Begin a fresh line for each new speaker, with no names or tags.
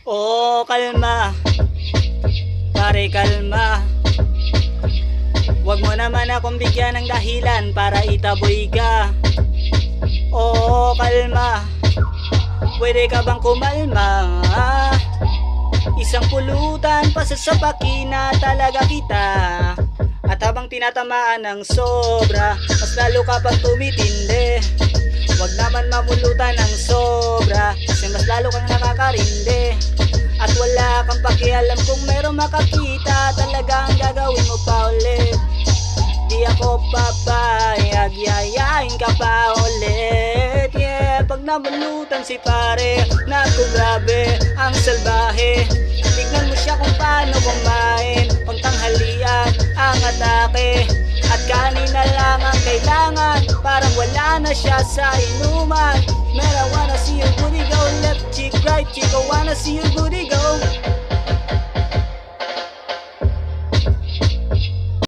Oh, kalma, pare kalma. Huwag mo naman akong bigyan ng dahilan para itaboy ka. Oh, kalma, pwede ka bang kumalma? Isang pulutan pa sa sapakina talaga kita. At habang tinatamaan ng sobra, mas lalo ka pang tumitindi. Huwag naman mamulutan ng sobra, kasi mas lalo kang nakakarindi. At wala kang pakialam kung merong makakita, talagang gagawin mo pa ulit. Di ako papayag, yayain ka pa ulit. Yeah, pag namulutan si pare, naku grabe, ang salbahe. Tignan mo siya kung paano kumain, pang tanghalian ang atake. At kanina lang ang kailangan, parang wala na siya sa inuman. Man, I wanna see your booty go left cheek, right cheek. I wanna see your booty go